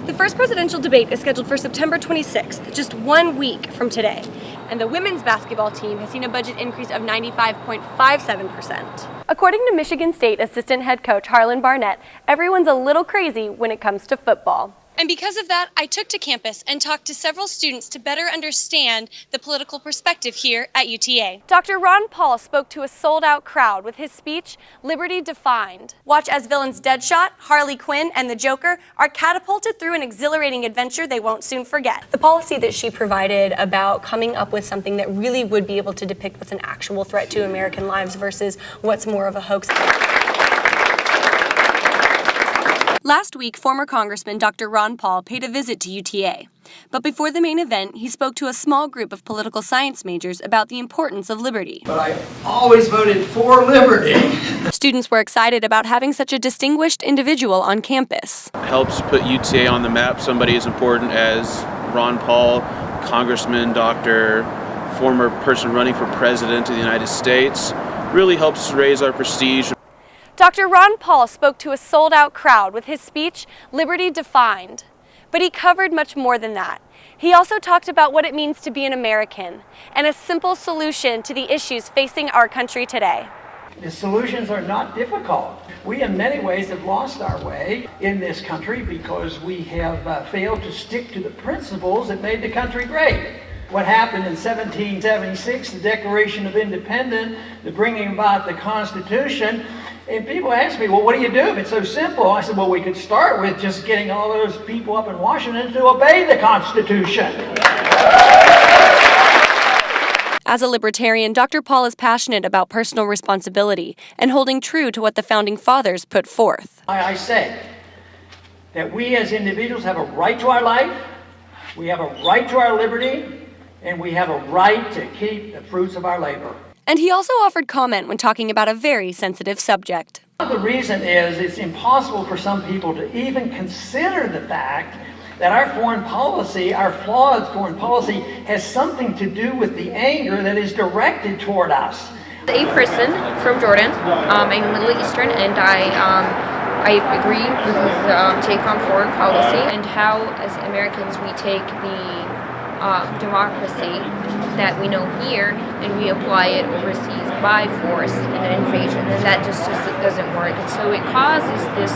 The first presidential debate is scheduled for September 26th, just 1 week from today. And the women's basketball team has seen a budget increase of 95.57%. According to Michigan State assistant head coach Harlan Barnett, everyone's a little crazy when it comes to football. And because of that, I took to campus and talked to several students to better understand the political perspective here at UTA. Dr. Ron Paul spoke to a sold-out crowd with his speech, Liberty Defined. Watch as villains Deadshot, Harley Quinn, and the Joker are catapulted through an exhilarating adventure they won't soon forget. The policy that she provided about coming up with something that really would be able to depict what's an actual threat to American lives versus what's more of a hoax. Last week, former Congressman Dr. Ron Paul paid a visit to UTA. But before the main event, he spoke to a small group of political science majors about the importance of liberty. But I always voted for liberty. Students were excited about having such a distinguished individual on campus. Helps put UTA on the map. Somebody as important as Ron Paul, congressman, doctor, former person running for president of the United States, really helps raise our prestige. Dr. Ron Paul spoke to a sold-out crowd with his speech, Liberty Defined. But he covered much more than that. He also talked about what it means to be an American and a simple solution to the issues facing our country today. The solutions are not difficult. We in many ways have lost our way in this country because we have failed to stick to the principles that made the country great. What happened in 1776, the Declaration of Independence, the bringing about the Constitution. And people ask me, well, what do you do if it's so simple? I said, well, we could start with just getting all those people up in Washington to obey the Constitution. As a libertarian, Dr. Paul is passionate about personal responsibility and holding true to what the Founding Fathers put forth. I say that we as individuals have a right to our life, we have a right to our liberty, and we have a right to keep the fruits of our labor. And he also offered comment when talking about a very sensitive subject. The reason is it's impossible for some people to even consider the fact that our foreign policy, our flawed foreign policy, has something to do with the anger that is directed toward us. A person from Jordan, I'm Middle Eastern, and I agree with his take on foreign policy and how, as Americans, we take the democracy that we know here and we apply it overseas by force and an invasion, and that just doesn't work. And so it causes this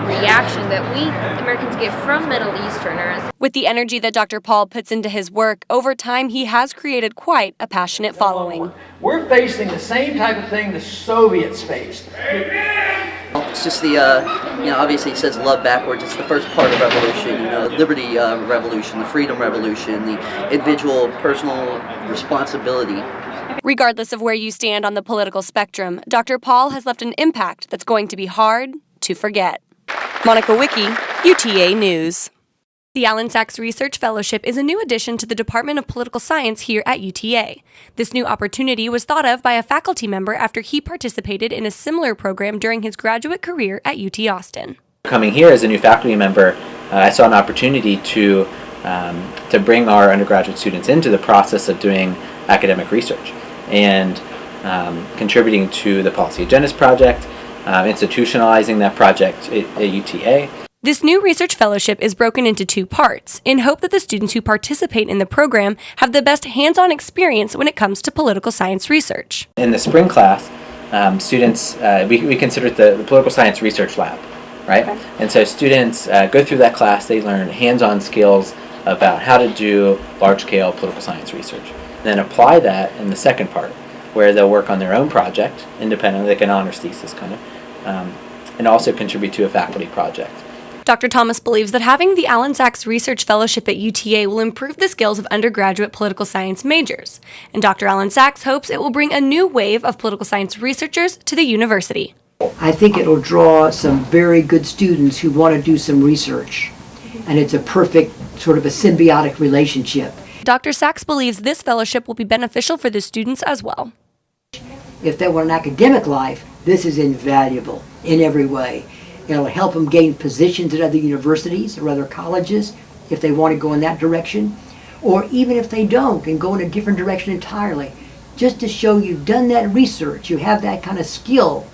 reaction that we Americans get from Middle Easterners. With the energy that Dr. Paul puts into his work, over time he has created quite a passionate following. We're facing the same type of thing the Soviets faced. It's just the, obviously it says love backwards. It's the first part of revolution, liberty revolution, the freedom revolution, the individual personal responsibility. Regardless of where you stand on the political spectrum, Dr. Paul has left an impact that's going to be hard to forget. Monica Wicke, UTA News. The Alan Sachs Research Fellowship is a new addition to the Department of Political Science here at UTA. This new opportunity was thought of by a faculty member after he participated in a similar program during his graduate career at UT Austin. Coming here as a new faculty member, I saw an opportunity to bring our undergraduate students into the process of doing academic research and contributing to the Policy Agendas Project, institutionalizing that project at UTA. This new research fellowship is broken into two parts, in hope that the students who participate in the program have the best hands-on experience when it comes to political science research. In the spring class, students, we consider it the Political Science Research Lab, right? Okay. And so students go through that class, they learn hands-on skills about how to do large-scale political science research. Then apply that in the second part, where they'll work on their own project independently, like an honors thesis kind of, and also contribute to a faculty project. Dr. Thomas believes that having the Alan Sachs Research Fellowship at UTA will improve the skills of undergraduate political science majors, and Dr. Alan Sachs hopes it will bring a new wave of political science researchers to the university. I think it will draw some very good students who want to do some research, and it's a perfect sort of a symbiotic relationship. Dr. Sachs believes this fellowship will be beneficial for the students as well. If they want an academic life, this is invaluable in every way. It'll help them gain positions at other universities or other colleges if they want to go in that direction, or even if they don't and go in a different direction entirely. Just to show you've done that research, you have that kind of skill,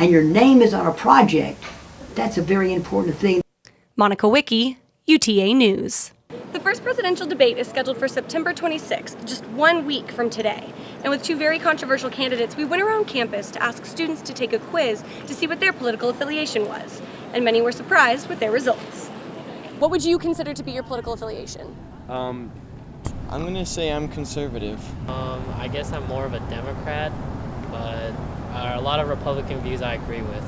and your name is on a project, that's a very important thing. Monica Wicke, UTA News. The first presidential debate is scheduled for September 26th, just 1 week from today. And with two very controversial candidates, we went around campus to ask students to take a quiz to see what their political affiliation was. And many were surprised with their results. What would you consider to be your political affiliation? I'm gonna say I'm conservative. I guess I'm more of a Democrat, but a lot of Republican views I agree with.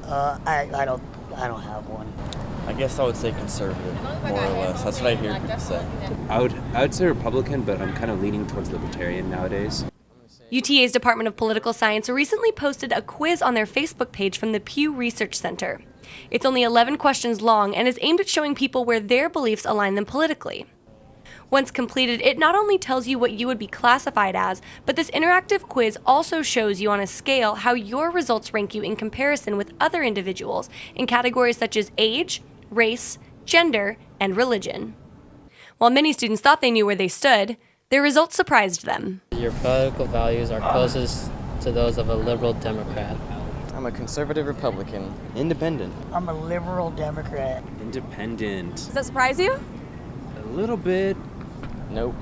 I don't have one. I guess I would say conservative, more or less. That's what I hear people say. I would say Republican, but I'm kind of leaning towards Libertarian nowadays. UTA's Department of Political Science recently posted a quiz on their Facebook page from the Pew Research Center. It's only 11 questions long and is aimed at showing people where their beliefs align them politically. Once completed, it not only tells you what you would be classified as, but this interactive quiz also shows you on a scale how your results rank you in comparison with other individuals in categories such as age, race, gender, and religion. While many students thought they knew where they stood, their results surprised them. Your political values are closest to those of a liberal Democrat. I'm a conservative Republican. Independent. I'm a liberal Democrat. Independent. Does that surprise you? A little bit. Nope.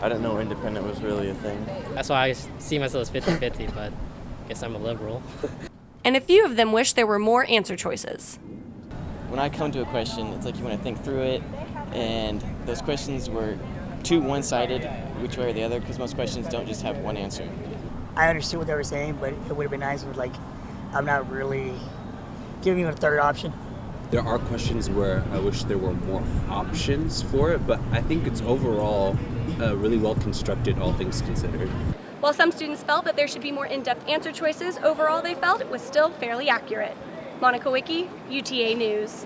I didn't know independent was really a thing. That's why I see myself as 50-50, but I guess I'm a liberal. And a few of them wish there were more answer choices. When I come to a question, it's like you want to think through it, and those questions were too one-sided, which way or the other, because most questions don't just have one answer. I understood what they were saying, but it would have been nice if, like, I'm not really giving you a third option. There are questions where I wish there were more options for it, but I think it's overall really well constructed, all things considered. While some students felt that there should be more in-depth answer choices, overall they felt it was still fairly accurate. Monica Wicke, UTA News.